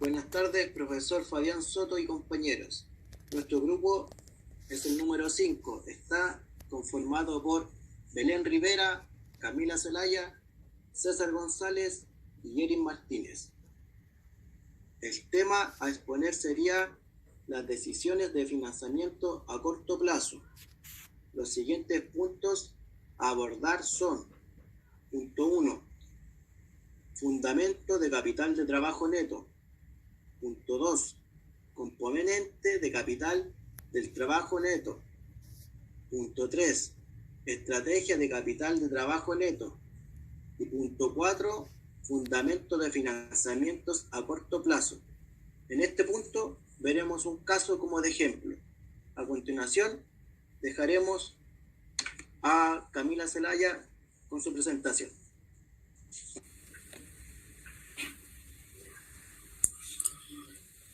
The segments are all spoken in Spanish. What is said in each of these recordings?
Buenas tardes, profesor Fabián Soto y compañeros. Nuestro grupo es el número 5. Está conformado por Belén Rivera, Camila Zelaya, César González y Yerin Martínez. El tema a exponer sería las decisiones de financiamiento a corto plazo. Los siguientes puntos a abordar son: punto 1. Fundamento de capital de trabajo neto. Punto 2. Componente de capital del trabajo neto. Punto 3. Estrategia de capital de trabajo neto. Y punto 4. Fundamento de financiamientos a corto plazo. En este punto veremos un caso como de ejemplo. A continuación dejaremos a Camila Zelaya con su presentación.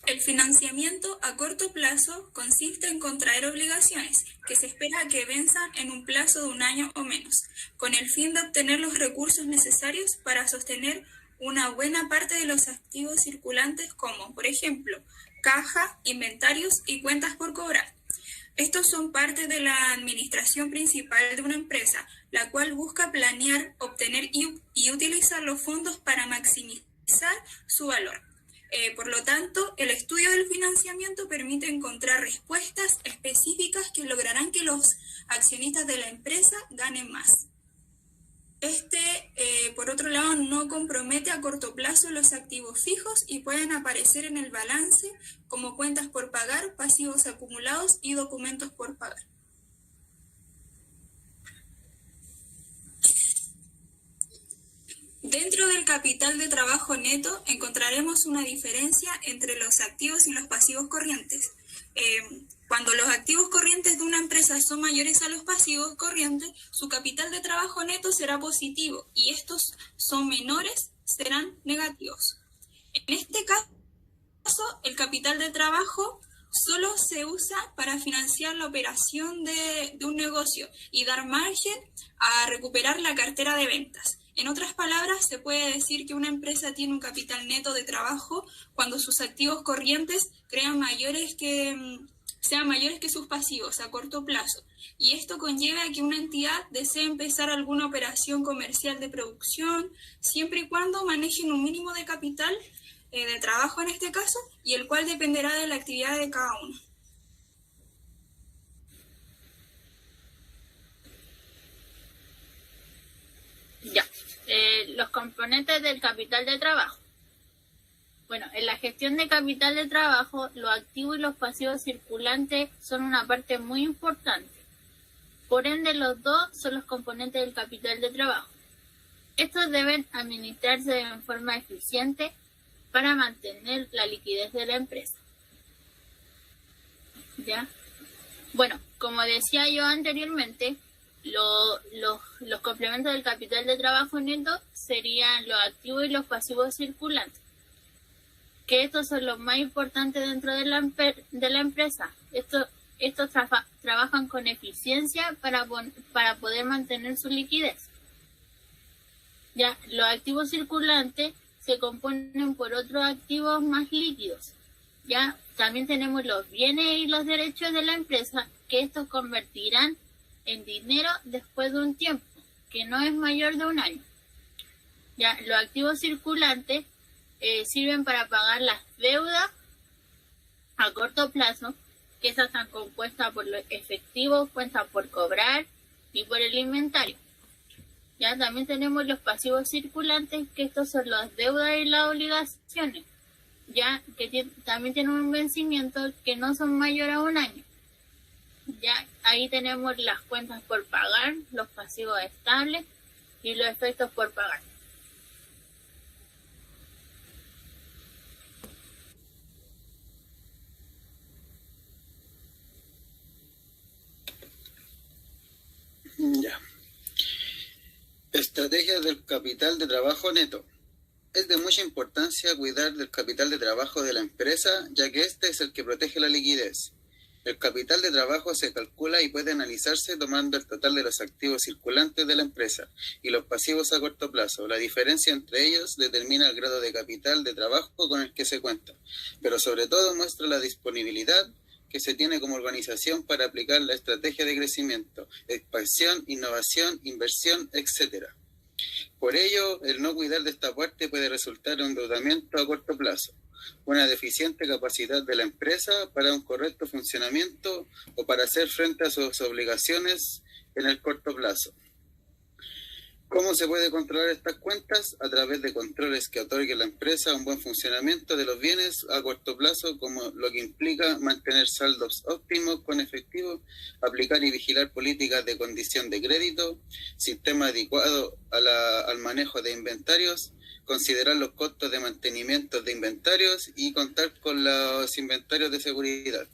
El financiamiento a corto plazo consiste en contraer obligaciones que se espera que venzan en un plazo de 1 año o menos, con el fin de obtener los recursos necesarios para sostener una buena parte de los activos circulantes como, por ejemplo, caja, inventarios y cuentas por cobrar. Estos son parte de la administración principal de una empresa, la cual busca planear, obtener y utilizar los fondos para maximizar su valor. Por lo tanto, el estudio del financiamiento permite encontrar respuestas específicas que lograrán que los accionistas de la empresa ganen más. Por otro lado, no compromete a corto plazo los activos fijos y pueden aparecer en el balance como cuentas por pagar, pasivos acumulados y documentos por pagar. Dentro del capital de trabajo neto encontraremos una diferencia entre los activos y los pasivos corrientes. Cuando los activos corrientes de una empresa son mayores a los pasivos corrientes, su capital de trabajo neto será positivo y estos son menores, serán negativos. En este caso, el capital de trabajo solo se usa para financiar la operación de un negocio y dar margen a recuperar la cartera de ventas. En otras palabras, se puede decir que una empresa tiene un capital neto de trabajo cuando sus activos corrientes sean mayores que sus pasivos a corto plazo. Y esto conlleva a que una entidad desee empezar alguna operación comercial de producción, siempre y cuando manejen un mínimo de capital de trabajo en este caso, y el cual dependerá de la actividad de cada uno. Ya, los componentes del capital de trabajo. Bueno, en la gestión de capital de trabajo, los activos y los pasivos circulantes son una parte muy importante. Por ende, los dos son los componentes del capital de trabajo. Estos deben administrarse de forma eficiente para mantener la liquidez de la empresa. ¿Ya? Bueno, como decía yo anteriormente, los complementos del capital de trabajo neto serían los activos y los pasivos circulantes, que estos son los más importantes dentro de la empresa. Estos trabajan con eficiencia para poder mantener su liquidez. Ya, los activos circulantes se componen por otros activos más líquidos. Ya, también tenemos los bienes y los derechos de la empresa, que estos convertirán en dinero después de un tiempo, que no es mayor de 1 año. Ya, los activos circulantes sirven para pagar las deudas a corto plazo, que esas están compuestas por los efectivos, cuentas por cobrar y por el inventario. Ya también tenemos los pasivos circulantes, que estos son las deudas y las obligaciones, ya que también tienen un vencimiento que no son mayores a 1 año. Ya ahí tenemos las cuentas por pagar, los pasivos estables y los efectos por pagar. Ya. Estrategia del capital de trabajo neto. Es de mucha importancia cuidar del capital de trabajo de la empresa, ya que este es el que protege la liquidez. El capital de trabajo se calcula y puede analizarse tomando el total de los activos circulantes de la empresa y los pasivos a corto plazo. La diferencia entre ellos determina el grado de capital de trabajo con el que se cuenta, pero sobre todo muestra la disponibilidad que se tiene como organización para aplicar la estrategia de crecimiento, expansión, innovación, inversión, etc. Por ello, el no cuidar de esta parte puede resultar en un endeudamiento a corto plazo, una deficiente capacidad de la empresa para un correcto funcionamiento o para hacer frente a sus obligaciones en el corto plazo. ¿Cómo se puede controlar estas cuentas? A través de controles que otorguen a la empresa un buen funcionamiento de los bienes a corto plazo, como lo que implica mantener saldos óptimos con efectivo, aplicar y vigilar políticas de condición de crédito, sistema adecuado al manejo de inventarios, considerar los costos de mantenimiento de inventarios y contar con los inventarios de seguridad.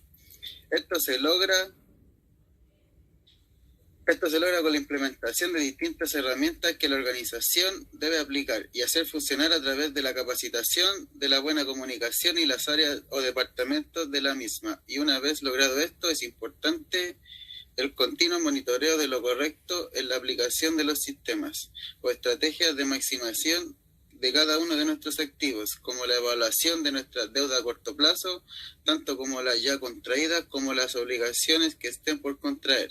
Esto se logra con la implementación de distintas herramientas que la organización debe aplicar y hacer funcionar a través de la capacitación, de la buena comunicación y las áreas o departamentos de la misma. Y una vez logrado esto, es importante el continuo monitoreo de lo correcto en la aplicación de los sistemas o estrategias de maximización de cada uno de nuestros activos, como la evaluación de nuestra deuda a corto plazo, tanto como las ya contraídas como las obligaciones que estén por contraer.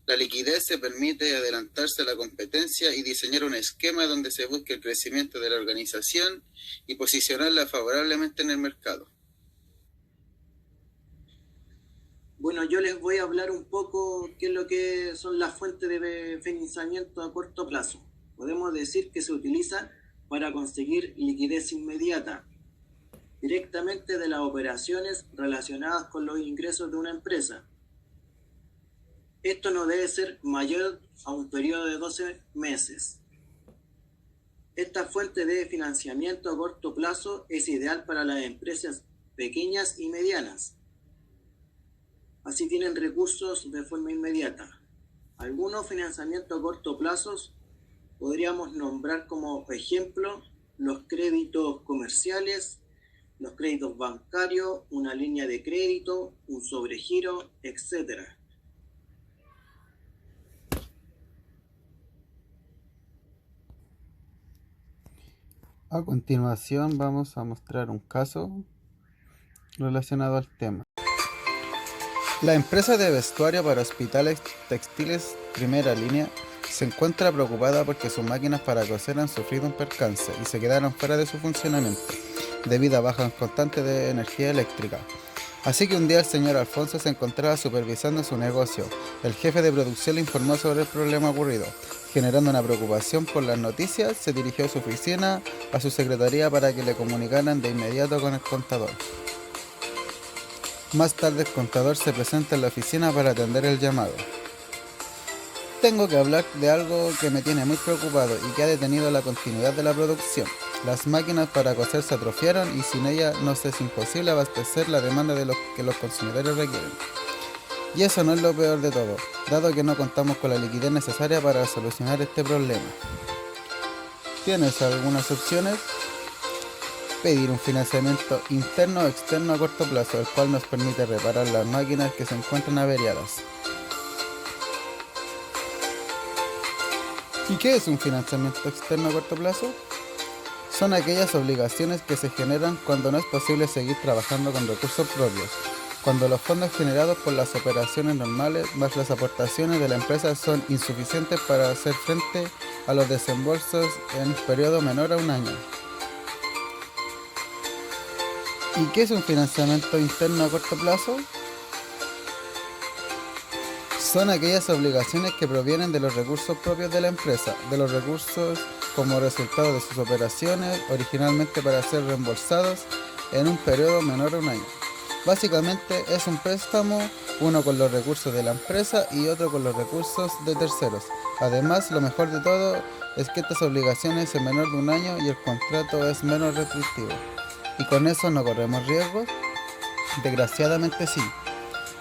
La liquidez se permite adelantarse a la competencia y diseñar un esquema donde se busque el crecimiento de la organización y posicionarla favorablemente en el mercado. Bueno, yo les voy a hablar un poco qué es lo que son las fuentes de financiamiento a corto plazo. Podemos decir que se utiliza para conseguir liquidez inmediata, directamente de las operaciones relacionadas con los ingresos de una empresa. Esto no debe ser mayor a un periodo de 12 meses. Esta fuente de financiamiento a corto plazo es ideal para las empresas pequeñas y medianas. Así tienen recursos de forma inmediata. Algunos financiamientos a corto plazo podríamos nombrar como ejemplo los créditos comerciales, los créditos bancarios, una línea de crédito, un sobregiro, etc. A continuación vamos a mostrar un caso relacionado al tema. La empresa de vestuario para hospitales textiles Primera Línea se encuentra preocupada porque sus máquinas para coser han sufrido un percance y se quedaron fuera de su funcionamiento debido a bajas constantes de energía eléctrica. Así que un día el señor Alfonso se encontraba supervisando su negocio. El jefe de producción le informó sobre el problema ocurrido. Generando una preocupación por las noticias, se dirigió a su oficina, a su secretaría para que le comunicaran de inmediato con el contador. Más tarde el contador se presenta en la oficina para atender el llamado. Tengo que hablar de algo que me tiene muy preocupado y que ha detenido la continuidad de la producción. Las máquinas para coser se atrofiaron y sin ellas nos es imposible abastecer la demanda de lo que los consumidores requieren. Y eso no es lo peor de todo, dado que no contamos con la liquidez necesaria para solucionar este problema. ¿Tienes algunas opciones? Pedir un financiamiento interno o externo a corto plazo, el cual nos permite reparar las máquinas que se encuentran averiadas. ¿Y qué es un financiamiento externo a corto plazo? Son aquellas obligaciones que se generan cuando no es posible seguir trabajando con recursos propios, cuando los fondos generados por las operaciones normales más las aportaciones de la empresa son insuficientes para hacer frente a los desembolsos en un periodo menor a un año. ¿Y qué es un financiamiento interno a corto plazo? Son aquellas obligaciones que provienen de los recursos propios de la empresa, de los recursos como resultado de sus operaciones, originalmente para ser reembolsados en un periodo menor a un año. Básicamente es un préstamo, uno con los recursos de la empresa y otro con los recursos de terceros. Además, lo mejor de todo es que estas obligaciones son menor de un año y el contrato es menos restrictivo. ¿Y con eso no corremos riesgos? Desgraciadamente sí.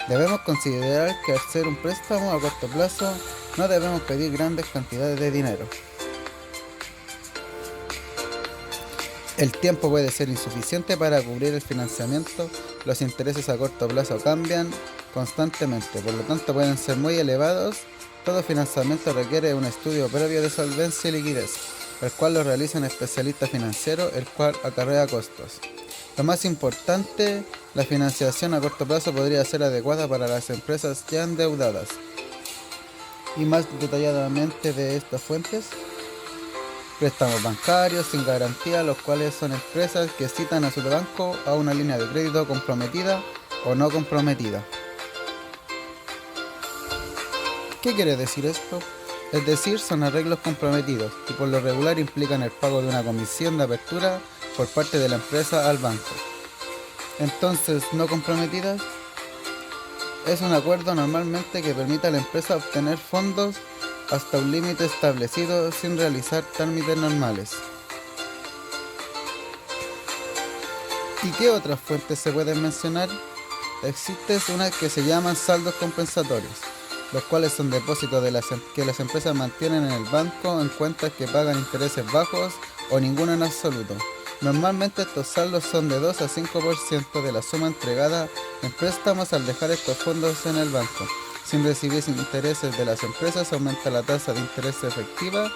Debemos considerar que al ser un préstamo a corto plazo, no debemos pedir grandes cantidades de dinero. El tiempo puede ser insuficiente para cubrir el financiamiento, los intereses a corto plazo cambian constantemente, por lo tanto pueden ser muy elevados. Todo financiamiento requiere un estudio previo de solvencia y liquidez, el cual lo realiza un especialista financiero, el cual acarrea costos. Lo más importante, la financiación a corto plazo podría ser adecuada para las empresas ya endeudadas. Y más detalladamente de estas fuentes, préstamos bancarios sin garantía, los cuales son empresas que citan a su banco a una línea de crédito comprometida o no comprometida. ¿Qué quiere decir esto? Es decir, son arreglos comprometidos y por lo regular implican el pago de una comisión de apertura por parte de la empresa al banco. Entonces, no comprometidas es un acuerdo normalmente que permite a la empresa obtener fondos hasta un límite establecido sin realizar trámites normales. ¿Y qué otras fuentes se pueden mencionar? Existen unas que se llaman saldos compensatorios, los cuales son depósitos que las empresas mantienen en el banco en cuentas que pagan intereses bajos o ninguno en absoluto. Normalmente estos saldos son de 2 a 5% de la suma entregada en préstamos. Al dejar estos fondos en el banco sin recibir intereses de las empresas, aumenta la tasa de interés efectiva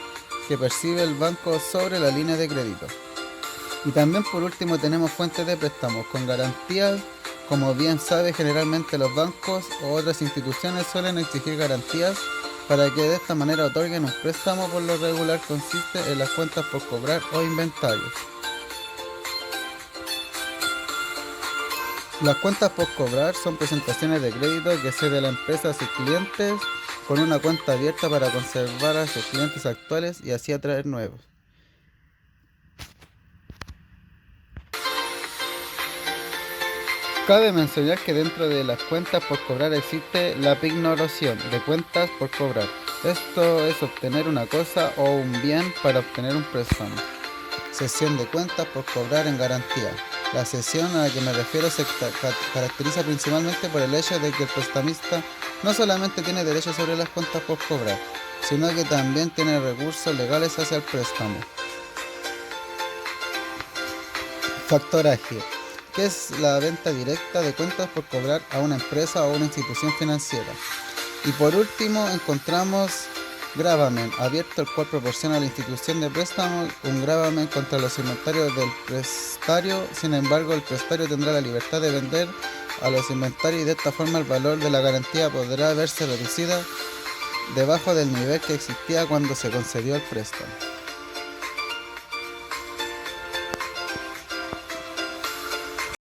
que percibe el banco sobre la línea de crédito. Y también por último tenemos fuentes de préstamos con garantías. Como bien sabe, generalmente los bancos o otras instituciones suelen exigir garantías para que de esta manera otorguen un préstamo. Por lo regular consiste en las cuentas por cobrar o inventarios. Las cuentas por cobrar son presentaciones de crédito que cede la empresa a sus clientes con una cuenta abierta para conservar a sus clientes actuales y así atraer nuevos. Cabe mencionar que dentro de las cuentas por cobrar existe la pignoración de cuentas por cobrar. Esto es obtener una cosa o un bien para obtener un préstamo. Cesión de cuentas por cobrar en garantía. La cesión a la que me refiero se caracteriza principalmente por el hecho de que el prestamista no solamente tiene derechos sobre las cuentas por cobrar, sino que también tiene recursos legales hacia el préstamo. Factoraje, que es la venta directa de cuentas por cobrar a una empresa o una institución financiera. Y por último encontramos gravamen abierto, el cual proporciona a la institución de préstamo un gravamen contra los inventarios del prestario. Sin embargo, el prestario tendrá la libertad de vender a los inventarios y de esta forma el valor de la garantía podrá verse reducida debajo del nivel que existía cuando se concedió el préstamo.